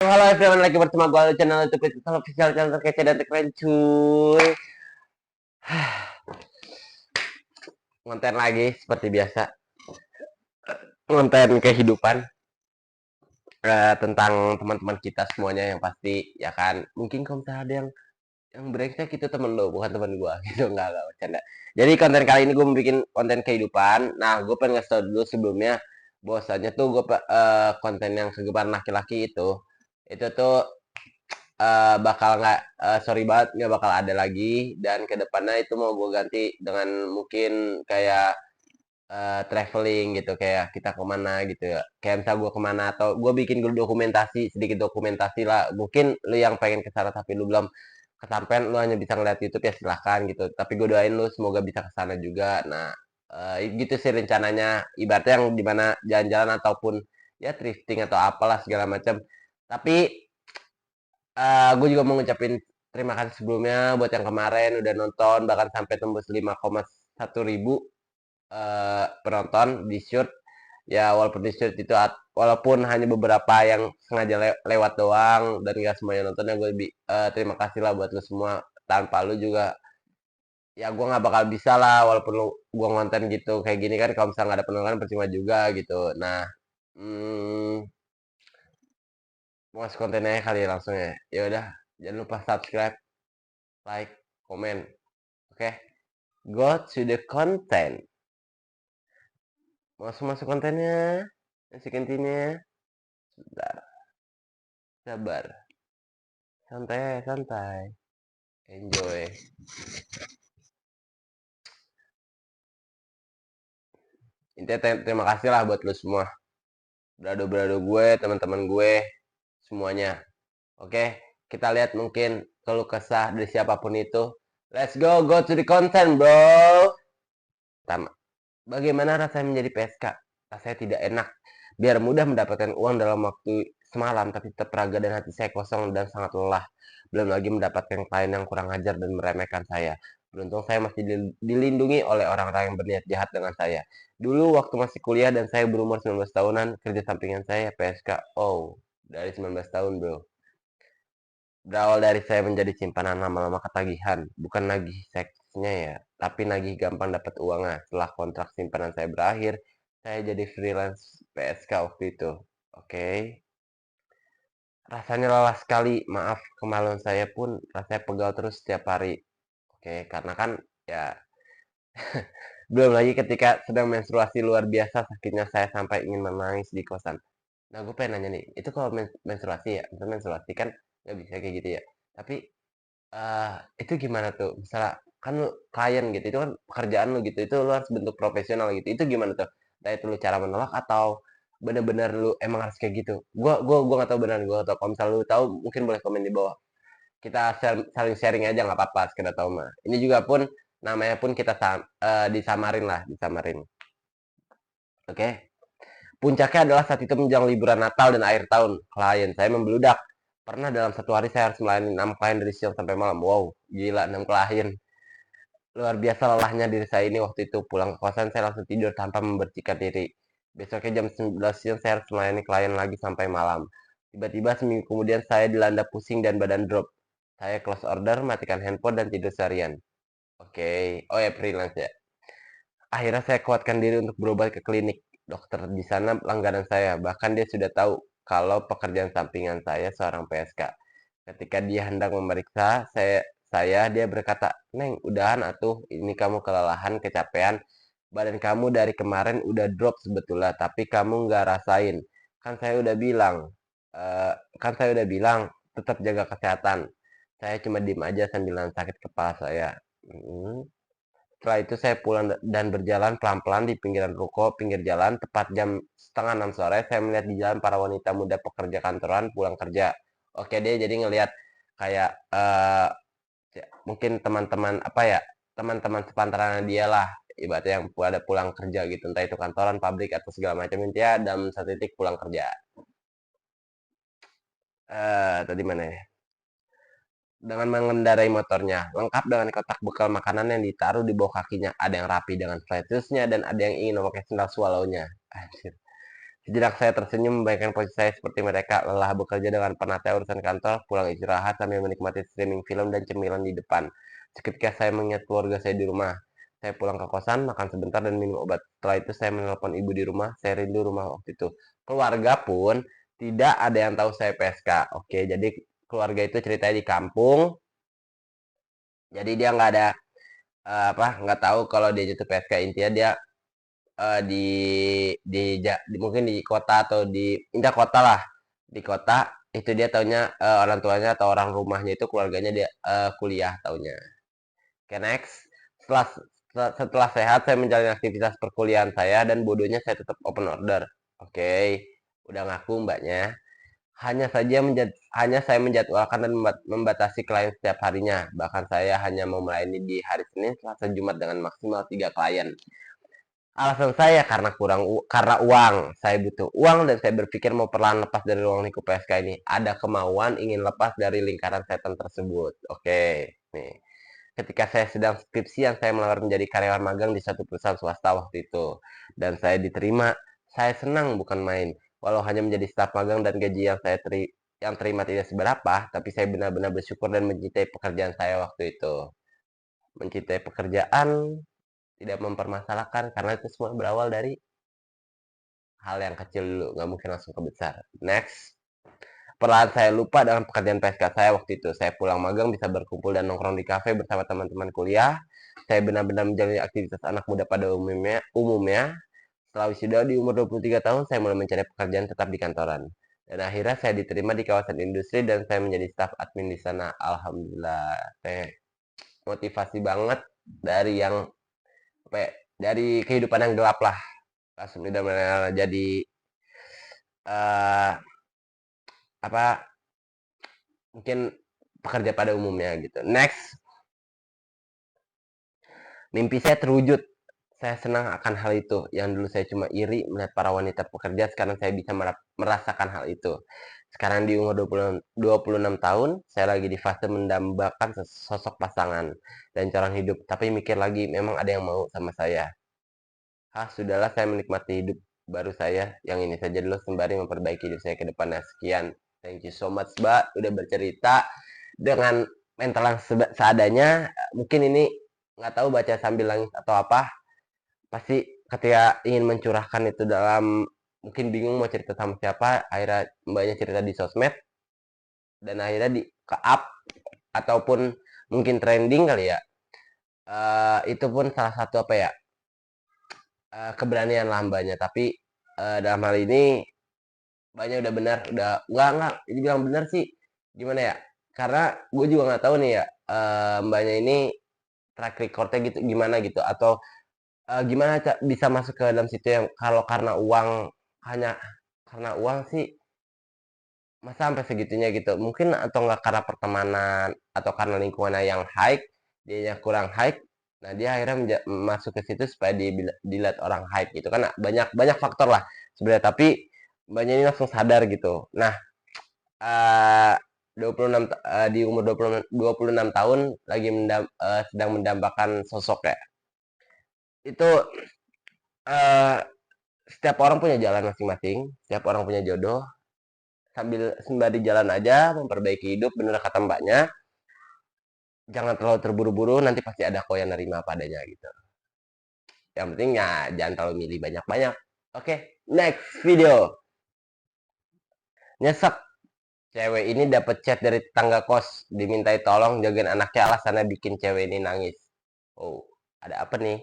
Halo everyone, lagi bersama gue di channel YouTube official channel terkece dan terkeren cuy. Konten lagi seperti biasa, konten kehidupan tentang teman-teman kita semuanya yang pasti ya kan. Mungkin kalau misalnya ada yang brengsek itu temen lo, bukan temen gue gitu, nggak bercanda. Jadi konten kali ini gue mau bikin konten kehidupan. Nah, gue pengen ngasih tau dulu sebelumnya, bahwasanya tuh gue konten yang kegebaran laki-laki itu tuh bakal nggak sorry banget nggak bakal ada lagi, dan kedepannya itu mau gue ganti dengan mungkin kayak traveling gitu, kayak kita kemana gitu ya, kayak misal gue kemana atau gue bikin dulu dokumentasi, sedikit dokumentasi lah. Mungkin lu yang pengen kesana tapi lu belum kesampean, lu hanya bisa ngeliat YouTube, ya silahkan gitu, tapi gue doain lu semoga bisa kesana juga. Nah, gitu sih rencananya, ibaratnya yang dimana jalan-jalan ataupun ya thrifting atau apalah segala macam. Tapi gue juga mau ngucapin terima kasih sebelumnya buat yang kemarin udah nonton, bahkan sampai tembus 5,1 ribu penonton di shoot. Ya walaupun di shoot itu walaupun hanya beberapa yang sengaja lewat doang dan gak semuanya nonton, ya gue terima kasih lah buat lu semua. Tanpa lu juga ya gue nggak bakal bisa lah, walaupun lu gue ngonten gitu kayak gini kan, kalau misalnya nggak ada penonton percuma juga gitu. Nah, hmm, mau ngasih kontennya kali ya langsung ya. Ya udah, jangan lupa subscribe, like, komen. Oke, go to the content. Masuk kontennya. Masuk intinya. Bentar, sabar. Santai, santai. Enjoy. Intinya terima kasih lah buat lo semua. Berado-berado gue, teman-teman gue, semuanya. Oke, kita lihat mungkin keluh kesah dari siapapun itu. Let's go to the content, bro. Pertama, bagaimana rasanya menjadi PSK? Rasanya tidak enak. Biar mudah mendapatkan uang dalam waktu semalam, tapi tetap raga dan hati saya kosong dan sangat lelah. Belum lagi mendapatkan klien yang kurang ajar dan meremehkan saya. Beruntung saya masih dilindungi oleh orang-orang yang berniat jahat dengan saya. Dulu waktu masih kuliah dan saya berumur 19 tahunan, kerja sampingan saya PSK. Oh, dari 19 tahun, bro. Berawal dari saya menjadi simpanan lama-lama ketagihan, bukan nagih seksnya ya, tapi nagih gampang dapat uangnya. Setelah kontrak simpanan saya berakhir, saya jadi freelance PSK waktu itu. Oke. Rasanya lelah sekali, maaf kemaluan saya pun rasanya pegal terus setiap hari. Oke, karena kan ya belum lagi ketika sedang menstruasi luar biasa sakitnya saya sampai ingin menangis di kosan. Nah, gue pengen nanya nih, itu kalau menstruasi ya, menstruasi kan nggak bisa kayak gitu ya. Tapi itu gimana tuh? Misalnya kan lu klien gitu, itu kan pekerjaan lu gitu, itu lu harus bentuk profesional gitu. Itu gimana tuh? Entah itu lu cara menolak atau bener-bener lu emang harus kayak gitu. Gua nggak tahu beneran, gua nggak tahu. Kalau misalnya lu tahu, mungkin boleh komen di bawah. Kita saling sharing aja nggak apa-apa, sekedar tahu mah. Ini juga pun namanya pun kita disamarin lah, disamarin. Oke. Puncaknya adalah saat itu menjelang liburan Natal dan akhir tahun. Klien saya membeludak. Pernah dalam satu hari saya harus melayani 6 klien dari siang sampai malam. Wow, gila 6 klien. Luar biasa lelahnya diri saya ini waktu itu. Pulang ke kosan saya langsung tidur tanpa membersihkan diri. Besoknya jam 11 siang saya harus melayani klien lagi sampai malam. Tiba-tiba seminggu kemudian saya dilanda pusing dan badan drop. Saya close order, matikan handphone dan tidur seharian. Oke, oh ya freelance ya. Akhirnya saya kuatkan diri untuk berobat ke klinik. Dokter di sana langganan saya. Bahkan dia sudah tahu kalau pekerjaan sampingan saya seorang PSK. Ketika dia hendak memeriksa dia berkata, "Neng, udahan atuh, ini kamu kelelahan, kecapean. Badan kamu dari kemarin udah drop sebetulnya, tapi kamu nggak rasain. Kan saya udah bilang, eh, kan saya udah bilang, tetap jaga kesehatan." Saya cuma diem aja sambil sakit kepala saya. Hmm. Setelah itu saya pulang dan berjalan pelan-pelan di pinggiran ruko, pinggir jalan. Tepat jam setengah 6 sore, saya melihat di jalan para wanita muda pekerja kantoran pulang kerja. Oke deh, jadi ngelihat kayak mungkin teman-teman apa ya, teman-teman sepantaran dia lah, ibaratnya yang pada pulang kerja gitu, entah itu kantoran, pabrik atau segala macam, intinya dalam satu titik pulang kerja. Tadi mana ya? Dengan mengendarai motornya, lengkap dengan kotak bekal makanan yang ditaruh di bawah kakinya. Ada yang rapi dengan flat shoes-nya dan ada yang ingin memakai sandal swallow-nya. Anjir. Sejenak saya tersenyum membayangkan posisi saya seperti mereka, lelah bekerja dengan penatnya urusan kantor, pulang istirahat sambil menikmati streaming film dan cemilan di depan. Seketika saya mengingat keluarga saya di rumah. Saya pulang ke kosan, makan sebentar dan minum obat. Setelah itu saya menelpon ibu di rumah, saya rindu rumah waktu itu. Keluarga pun tidak ada yang tahu saya PSK. Oke, jadi keluarga itu ceritanya di kampung. Jadi dia nggak ada nggak tahu kalau dia jatuh PSK. Intinya dia mungkin di kota atau di indah kota lah, di kota itu dia taunya orang tuanya atau orang rumahnya itu keluarganya dia kuliah taunya. Oke, next. Setelah sehat saya menjalani aktivitas perkuliahan saya dan bodohnya saya tetap open order. Oke, udah ngaku mbaknya. Hanya saya menjadwalkan dan membatasi klien setiap harinya. Bahkan saya hanya mau melayani di hari Senin, Selasa, Jumat dengan maksimal 3 klien. Alasan saya karena uang. Saya butuh uang dan saya berpikir mau perlahan lepas dari ruang lingkup PSK ini. Ada kemauan ingin lepas dari lingkaran setan tersebut. Oke, nih. Ketika saya sedang skripsian, saya melamar menjadi karyawan magang di satu perusahaan swasta waktu itu. Dan saya diterima. Saya senang bukan main. Walau hanya menjadi staf magang dan gaji yang terima tidak seberapa, tapi saya benar-benar bersyukur dan mencintai pekerjaan saya waktu itu. Mencintai pekerjaan, tidak mempermasalahkan karena itu semua berawal dari hal yang kecil dulu, nggak mungkin langsung ke besar. Next. Perlahan saya lupa dengan pekerjaan PSK saya waktu itu. Saya pulang magang bisa berkumpul dan nongkrong di kafe bersama teman-teman kuliah. Saya benar-benar menjalani aktivitas anak muda pada umumnya. Setelah wisuda di umur 23 tahun, saya mulai mencari pekerjaan tetap di kantoran. Dan akhirnya saya diterima di kawasan industri dan saya menjadi staf admin di sana. Alhamdulillah. Saya motivasi banget dari yang apa ya, dari kehidupan yang gelap lah. Langsung benar-benar jadi uh, apa mungkin pekerja pada umumnya gitu. Next, mimpi saya terwujud. Saya senang akan hal itu. Yang dulu saya cuma iri melihat para wanita pekerja, sekarang saya bisa merasakan hal itu. Sekarang di umur 26 tahun, saya lagi di fase mendambakan sosok pasangan dan cara hidup. Tapi mikir lagi, memang ada yang mau sama saya. Sudahlah saya menikmati hidup baru saya. Yang ini saja dulu sembari memperbaiki hidup saya ke depannya. Sekian. Thank you so much, Mbak. Udah bercerita dengan mental yang seadanya. Mungkin ini nggak tahu baca sambil nangis atau apa. Pasti ketika ingin mencurahkan itu dalam mungkin bingung mau cerita sama siapa, akhirnya mbaknya cerita di sosmed dan akhirnya di ke up ataupun mungkin trending kali ya. Itu pun salah satu apa ya, keberanian lah mbaknya. Tapi dalam hal ini mbaknya udah benar, udah nggak jadi bilang benar sih gimana ya, karena gue juga nggak tahu nih ya mbaknya ini track recordnya gitu gimana gitu, atau gimana bisa masuk ke dalam situ yang kalau karena uang, hanya karena uang sih masa sampai segitunya gitu, mungkin atau enggak karena pertemanan atau karena lingkungannya yang high, dianya kurang high, nah dia akhirnya masuk ke situ supaya dilihat orang high gitu kan, banyak banyak faktor lah sebenarnya, tapi mbaknya ini langsung sadar gitu. Nah, eh 26 di umur 26 tahun lagi sedang mendambakan sosok ya. Itu eh setiap orang punya jalan masing-masing, setiap orang punya jodoh. Sambil sembari jalan aja memperbaiki hidup, bener kata mbaknya, jangan terlalu terburu-buru, nanti pasti ada kok yang nerima padanya gitu. Yang penting ya jangan terlalu milih banyak-banyak. Oke, next video. Nyesek, cewek ini dapat chat dari tetangga kos, dimintai tolong jagain anaknya, alasannya bikin cewek ini nangis. Oh, ada apa nih?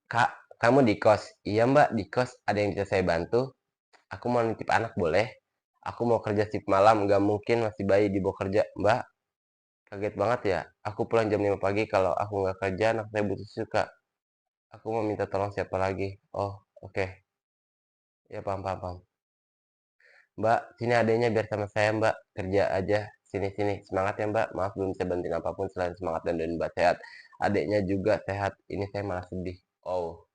Kak, kamu di kos? Iya mbak, di kos. Ada yang bisa saya bantu? Aku mau nitip anak boleh? Aku mau kerja shift malam, gak mungkin masih bayi dibawa kerja. Mbak, kaget banget ya. Aku pulang jam 5 pagi, kalau aku nggak kerja, anak saya butuh suka. Aku mau minta tolong siapa lagi? Oh, oke. Ya, paham, paham, paham. Mbak, sini adanya biar sama saya, Mbak. Kerja aja. Sini, sini. Semangat ya, Mbak. Maaf belum bisa bantuin apapun selain semangat dan doain Mbak sehat. Adiknya juga sehat. Ini saya malah sedih. Oh,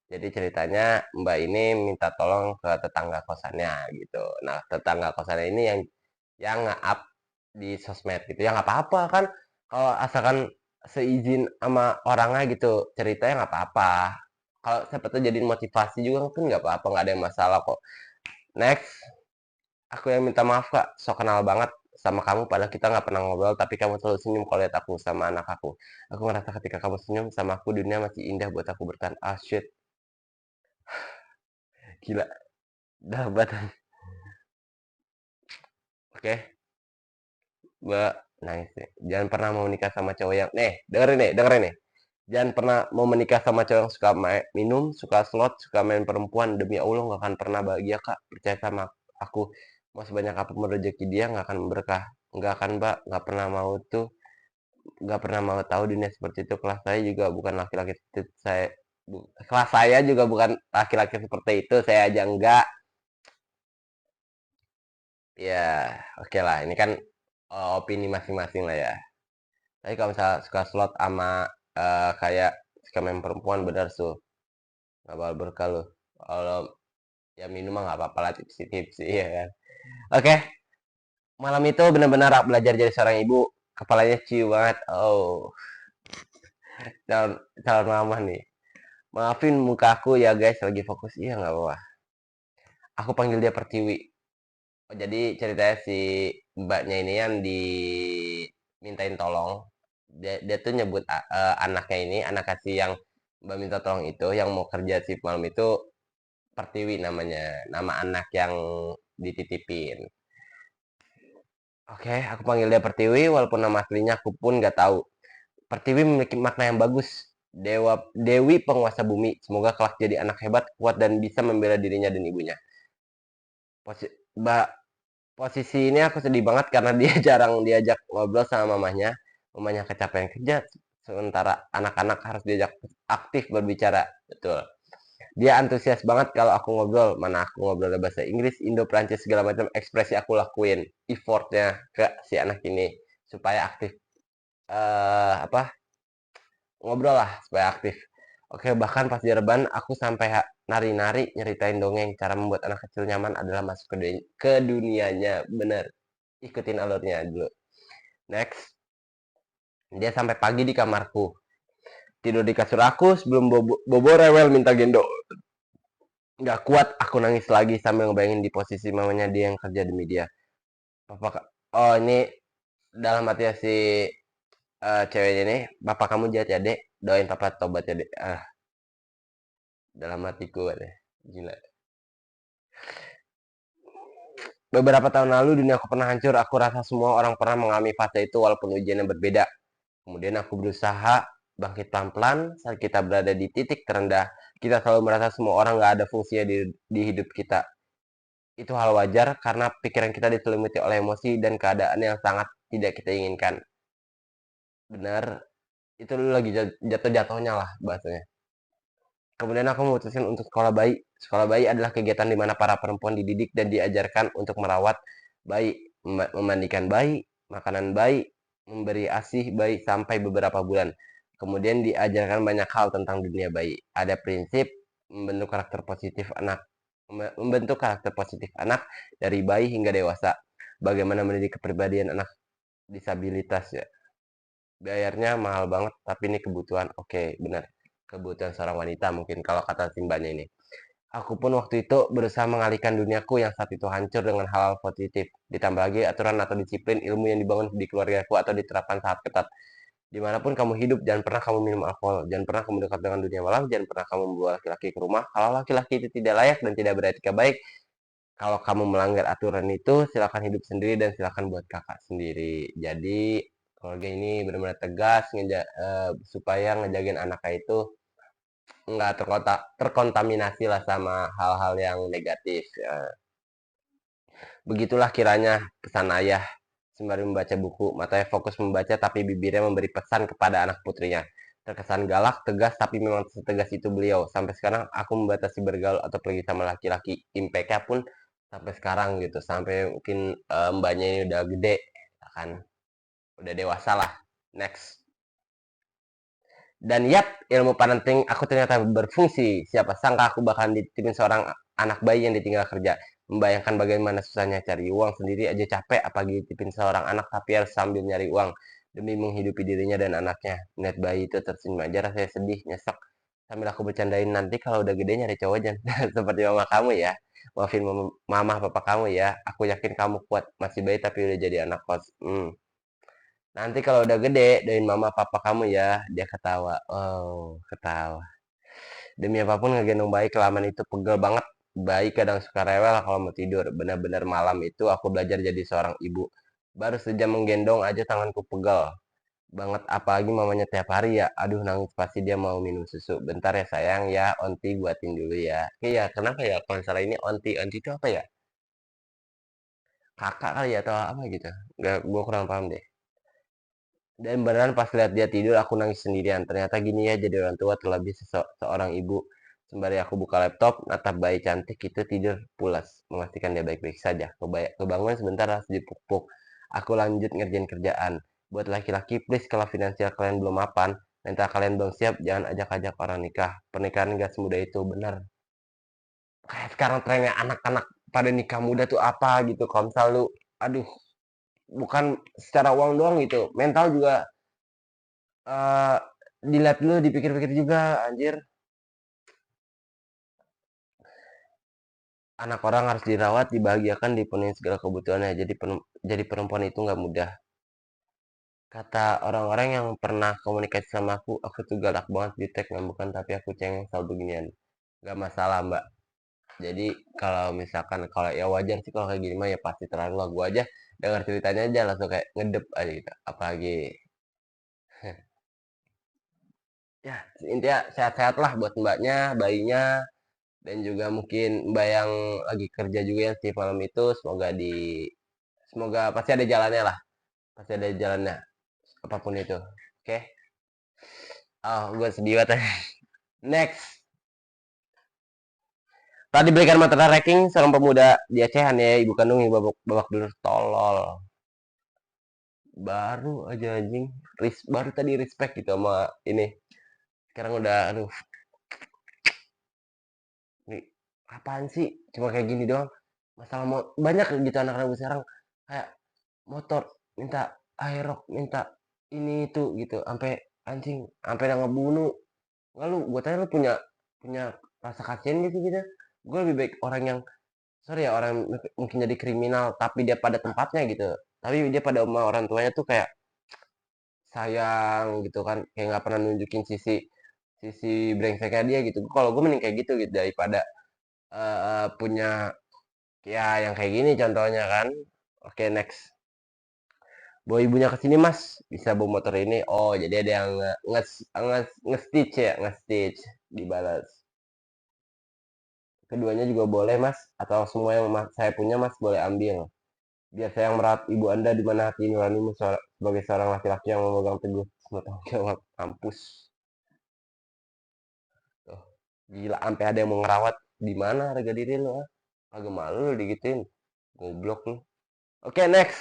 jadi ceritanya Mbak ini minta tolong ke tetangga kosannya gitu. Nah, tetangga kosannya ini yang nge-up di sosmed gitu. Ya nggak apa-apa kan, kalau asalkan seizin sama orangnya gitu ceritanya nggak apa-apa. Kalau siapa tuh jadiin motivasi juga kan nggak apa-apa, nggak ada yang masalah kok. Next, aku yang minta maaf kak, so kenal banget sama kamu padahal kita nggak pernah ngobrol, tapi kamu selalu senyum kalau lihat aku sama anak aku. Aku ngerasa ketika kamu senyum sama aku, dunia masih indah buat aku bertahan. Ah shit, gila, dah badan. Oke, mbak, nangis nih. Jangan pernah mau menikah sama cowok yang, dengerin nih. Jangan pernah mau menikah sama cowok yang suka minum, suka slot, suka main perempuan. Demi Allah nggak akan pernah bahagia kak. Percaya sama aku. Mau sebanyak apapun rezeki dia nggak akan berkah. Nggak akan mbak, nggak pernah mau tuh, nggak pernah mau tahu dunia seperti itu. Kelas saya juga bukan laki-laki seperti saya. Kelas saya juga bukan laki-laki seperti itu. Saya aja enggak. Ya, oke lah. Ini kan opini masing-masing lah ya. Tapi kalau misalnya suka slot sama kayak suka main perempuan bener tuh nggak bakal berkah loh. Kalau ya minum mah nggak apa-apa lah tipsi-tipsi ya kan. Oke, malam itu benar-benar belajar jadi seorang ibu. Kepalanya ciu banget. Oh, calon, calon mama nih. Maafin muka aku ya guys, lagi fokus. Iya nggak apa-apa. Aku panggil dia Pertiwi. Oh, jadi ceritanya si mbaknya ini yang dimintain tolong. Dia tuh nyebut anaknya ini, anak kasih yang mbak minta tolong itu, yang mau kerja shift malam itu Pertiwi namanya. Nama anak yang dititipin. Oke, aku panggil dia Pertiwi, walaupun nama aslinya aku pun nggak tahu. Pertiwi memiliki makna yang bagus. Dewi penguasa bumi. Semoga kelak jadi anak hebat, kuat, dan bisa membela dirinya dan ibunya. Posi Mbak, posisi ini aku sedih banget karena dia jarang diajak ngobrol sama mamanya. Mamanya kecapean kerja, sementara anak-anak harus diajak aktif berbicara. Betul. Dia antusias banget kalau aku ngobrol. Mana aku ngobrol bahasa Inggris, Indo, Prancis, segala macam ekspresi aku lakuin. Effortnya ke si anak ini supaya aktif apa ngobrol lah supaya aktif. Oke, bahkan pas di rebahan aku sampai nari-nari nyeritain dongeng. Cara membuat anak kecil nyaman adalah masuk ke dunianya. Bener, ikutin alurnya dulu. Next, dia sampai pagi di kamarku. Tidur di kasur aku sebelum bobo rewel minta gendong. Nggak kuat, aku nangis lagi sambil ngebayangin di posisi mamanya dia yang kerja di media. Papa, oh ini dalam hati si ceweknya nih, bapak kamu jahat ya dek, doain papa tobat ya dek. Dalam hatiku deh, gila. Beberapa tahun lalu dunia aku pernah hancur, aku rasa semua orang pernah mengalami fase itu walaupun ujiannya berbeda. Kemudian aku berusaha bangkit pelan-pelan saat kita berada di titik terendah. Kita selalu merasa semua orang nggak ada fungsinya di hidup kita. Itu hal wajar karena pikiran kita diselimuti oleh emosi dan keadaan yang sangat tidak kita inginkan. Benar, itu lu lagi jatuh-jatuhnya lah bahasanya. Kemudian aku memutuskan untuk sekolah bayi. Sekolah bayi adalah kegiatan di mana para perempuan dididik dan diajarkan untuk merawat bayi, memandikan bayi, makanan bayi, memberi ASIH bayi sampai beberapa bulan. Kemudian diajarkan banyak hal tentang dunia bayi. Ada prinsip membentuk karakter positif anak, membentuk karakter positif anak dari bayi hingga dewasa. Bagaimana mendidik kepribadian anak disabilitas ya. Bayarnya mahal banget, tapi ini kebutuhan. Oke, benar. Kebutuhan seorang wanita mungkin kalau kata simbanya ini. Aku pun waktu itu berusaha mengalihkan duniaku yang saat itu hancur dengan hal-hal positif. Ditambah lagi aturan atau disiplin ilmu yang dibangun di keluargaku atau diterapkan saat ketat. Dimanapun kamu hidup, jangan pernah kamu minum alkohol. Jangan pernah kamu dekat dengan dunia malam. Jangan pernah kamu membawa laki-laki ke rumah. Kalau laki-laki itu tidak layak dan tidak beretika baik, kalau kamu melanggar aturan itu, silakan hidup sendiri dan silakan buat kakak sendiri. Jadi keluarga ini benar-benar tegas supaya ngejagain anaknya itu nggak terkontaminasi lah sama hal-hal yang negatif. Ya. Begitulah kiranya pesan ayah sembari membaca buku. Matanya fokus membaca tapi bibirnya memberi pesan kepada anak putrinya. Terkesan galak, tegas, tapi memang setegas itu beliau. Sampai sekarang aku membatasi bergaul atau pergi sama laki-laki. Impactnya pun sampai sekarang gitu. Sampai mungkin mbaknya ini udah gede, ya kan? Udah dewasa lah. Next. Dan yap, ilmu parenting aku ternyata berfungsi. Siapa sangka aku bakal dititipin seorang anak bayi yang ditinggal kerja. Membayangkan bagaimana susahnya cari uang sendiri aja capek, apalagi dititipin seorang anak tapi harus sambil nyari uang demi menghidupi dirinya dan anaknya. Melihat bayi itu tersenyum aja rasanya sedih, nyesek. sambil aku bercandain, nanti kalau udah gede nyari cowok jangan seperti mama kamu ya. Maafin mama papa kamu ya. Aku yakin kamu kuat, masih bayi tapi udah jadi anak kos. Nanti kalau udah gede, doain mama papa kamu ya. Dia ketawa. Oh, ketawa. Demi apapun ngegendong bayi kelamaan itu pegel banget. Bayi kadang suka rewel kalau mau tidur. Benar-benar malam itu aku belajar jadi seorang ibu. Baru sejam menggendong aja tanganku pegel banget, apalagi mamanya tiap hari ya. Aduh, nangis pasti dia mau minum susu. Bentar ya sayang ya, onti buatin dulu ya. Iya, kenapa ya kalau misalnya ini onti? Onti itu apa ya? Kakak kali ya atau apa gitu? Gak, gue kurang paham deh. Dan beneran pas lihat dia tidur aku nangis sendirian. Ternyata gini ya jadi orang tua terlebih seorang ibu. Sembari aku buka laptop, natap bayi cantik itu tidur pulas, memastikan dia baik-baik saja. Kebangun sebentar langsung dipuk-puk. Aku lanjut ngerjain kerjaan. Buat laki-laki, please kalau finansial kalian belum mapan, mental kalian belum siap, jangan ajak-ajak orang nikah. Pernikahan gak semudah itu, bener. Kayak sekarang trennya anak-anak pada nikah muda tuh apa gitu. Kalau misal lu, aduh, bukan secara uang doang gitu. Mental juga eh dilihat dulu, dipikir-pikir juga, anjir. Anak orang harus dirawat, dibahagiakan, dipenuhi segala kebutuhannya. Jadi perempuan itu nggak mudah. Kata orang-orang yang pernah komunikasi sama aku tuh galak banget di tag bukan, tapi aku cengeng selalu beginian. Nggak masalah mbak. Jadi kalau misalkan kalau ya wajar sih kalau kayak gini mah ya pasti terlalu lah. Gue aja dengar ceritanya aja langsung kayak ngedep aja gitu. Apalagi ya intinya sehat-sehat lah buat mbaknya, bayinya, dan juga mungkin mbak yang lagi kerja juga yang si malam itu semoga pasti ada jalannya lah, pasti ada jalannya apapun itu. Oke. Oh, gue sedih banget. Next. Tadi berikan materi ranking seorang pemuda di Acehan ya, ibu kandung yang babak, babak belur tolol. Baru aja anjing. Baru tadi respect gitu sama ini. Sekarang udah aduh, ini apaan sih? Cuma kayak gini doang. Masalah mau banyak gitu anak-anak sekarang kayak motor minta aerok, minta ini itu gitu. Sampai anjing, sampai udah ngebunuh. Enggak lu, gue tanya lu punya punya rasa kasihan gitu gitu. Gue lebih baik orang yang sorry ya orang mungkin jadi kriminal tapi dia pada tempatnya gitu. Tapi dia pada sama orang tuanya tuh kayak sayang gitu kan, kayak nggak pernah nunjukin sisi sisi brengseknya dia gitu. Kalau gue mending kayak gitu gitu daripada punya ya yang kayak gini contohnya kan. Oke, next. Bawa ibunya ke sini mas, bisa bawa motor ini. Oh jadi ada yang nge-stitch ya, nge-stitch dibalas. Keduanya juga boleh mas, atau semua yang saya punya mas boleh ambil. Biar saya yang merawat ibu anda di mana hati nuranimu sebagai seorang laki-laki yang memegang teguh semua tanggung jawab. Kampus. Tuh, gila, sampai ada yang mau ngerawat. Di mana harga diri lo? Ah? Agak malu lo digituin. Goblok lo. Oke, next.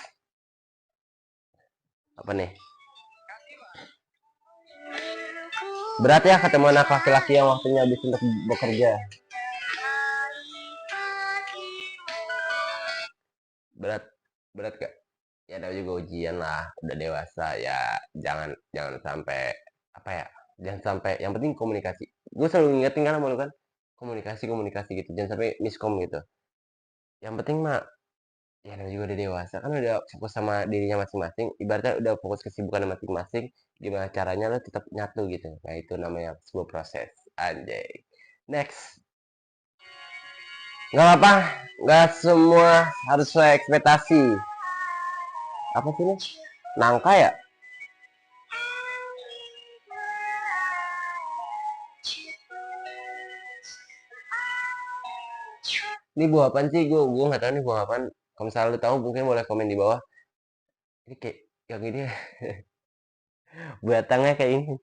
Apa nih? Berat ya ketemu anak laki-laki yang waktunya habis untuk bekerja. Berat, berat gak? Ya ada juga ujian lah, udah dewasa ya, jangan jangan sampai apa ya? Jangan sampai yang penting komunikasi. Gue selalu ngingetin kan sama lu kan, komunikasi komunikasi gitu, jangan sampai miskom gitu. Yang penting mah ya namanya juga udah dewasa kan udah fokus sama dirinya masing-masing, ibaratnya udah fokus kesibukan masing-masing, gimana caranya lo tetap nyatu gitu. Nah itu namanya sebuah proses. Anjay. Next. Nggak apa-apa, nggak semua harus sesuai ekspektasi. Apa sih ini? Nangka ya? Ini buah apaan sih? Gue nggak tahu nih buah apaan. Kalau misalnya lu tahu mungkin boleh komen di bawah. Ini kayak yang ini batangnya kayak ini.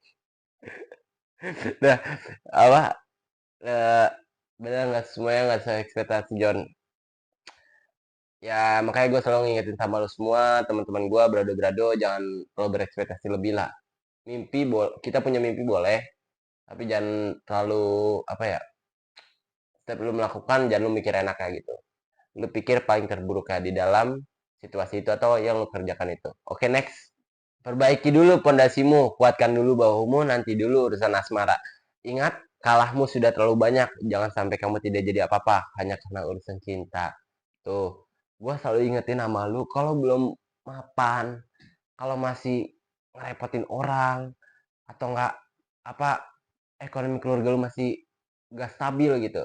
Nah, apa? Eh, bener nggak semuanya nggak sesuai ekspektasi John. Ya makanya gue selalu ngingetin sama lo semua, teman-teman gue, berado-berado, jangan terlalu berekspektasi lebih lah. Kita punya mimpi boleh, tapi jangan terlalu apa ya? Setiap lu melakukan, jangan lu mikir enaknya gitu. Lu pikir paling terburuknya di dalam situasi itu atau yang lu kerjakan itu. Oke, next. Perbaiki dulu pondasimu, kuatkan dulu bahumu, nanti dulu urusan asmara. Ingat, kalahmu sudah terlalu banyak. Jangan sampai kamu tidak jadi apa-apa hanya karena urusan cinta. Tuh, gua selalu ingetin sama lu kalau belum mapan, kalau masih ngerepotin orang atau enggak apa ekonomi keluarga lu masih gak stabil gitu.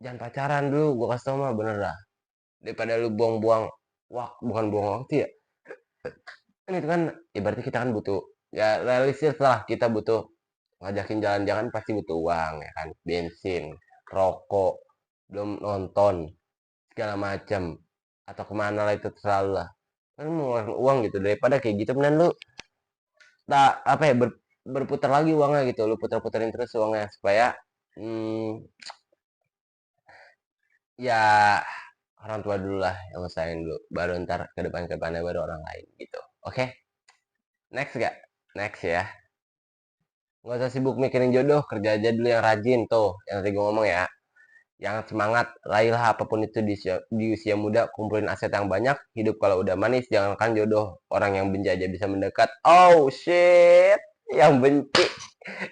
Jangan pacaran dulu, gua kasih tau mah bener dah. Daripada lu buang-buang waktu, bukan buang waktu ya. Kan itu kan ibaratnya kita kan butuh ya realistis lah, kita butuh ngajakin jalan-jalan pasti butuh uang ya kan, bensin, rokok, belum nonton segala macam atau kemana lah itu terserah lah. Kan mau ngeluarin uang gitu daripada kayak gitu mending lu tak apa ya berputar lagi uangnya gitu, lu putar-putarin terus uangnya supaya ya orang tua dulu lah yang usahain dulu, baru ntar ke depannya baru orang lain gitu. Oke, next gak? Next ya. Nggak usah sibuk mikirin jodoh, kerja aja dulu yang rajin tuh, yang tadi gue ngomong ya. Yang semangat, raihlah apapun itu di usia muda, kumpulin aset yang banyak, hidup kalau udah manis, jangankan jodoh, orang yang benci aja bisa mendekat. Oh shit, yang benci,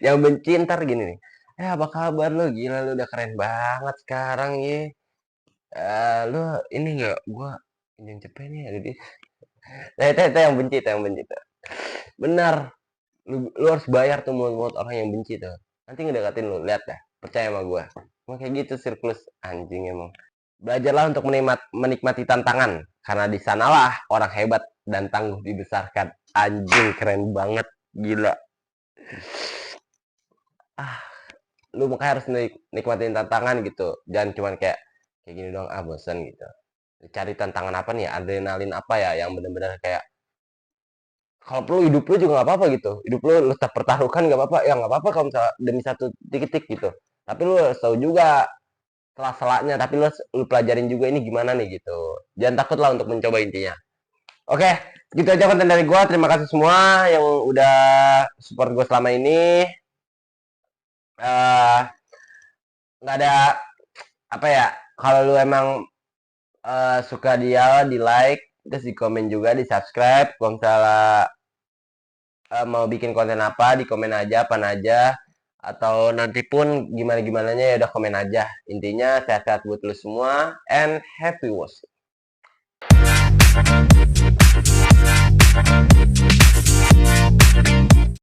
yang benci ntar gini nih. Apa kabar lu? Gila lu udah keren banget sekarang ya. Lu ini nggak? Gua yang cepet nih ada di. Itu yang benci, itu yang benci tuh. Benar, lu harus bayar tuh mulut-mulut orang yang benci tuh. Nanti ngedekatin lu, lihat dah, percaya sama gua. Emang kayak gitu siklus anjing emang. Belajarlah untuk menikmati tantangan, karena di sanalah orang hebat dan tangguh dibesarkan. Anjing keren banget, gila. Lu makanya harus nikmatin tantangan gitu. Jangan cuman kayak gini doang, bosan gitu. Cari tantangan apa nih, adrenalin apa ya yang bener-bener kayak kalau perlu hidup lu juga nggak apa-apa gitu, hidup lu tetap pertaruhkan nggak apa-apa, ya nggak apa-apa kalau misalnya demi satu titik gitu, tapi lu harus tahu juga salah-salahnya, tapi lu pelajarin juga ini gimana nih gitu. Jangan takut lah untuk mencoba intinya. Oke, gitu aja konten dari gua. Terima kasih semua yang udah support gua selama ini. Nggak ada apa ya, kalau lu emang suka dia di like, terus di komen juga, di subscribe. Kalau misalnya mau bikin konten apa, di komen aja apa aja, atau nanti pun gimana gimananya ya udah komen aja. Intinya sehat-sehat buat lu semua and happy watching.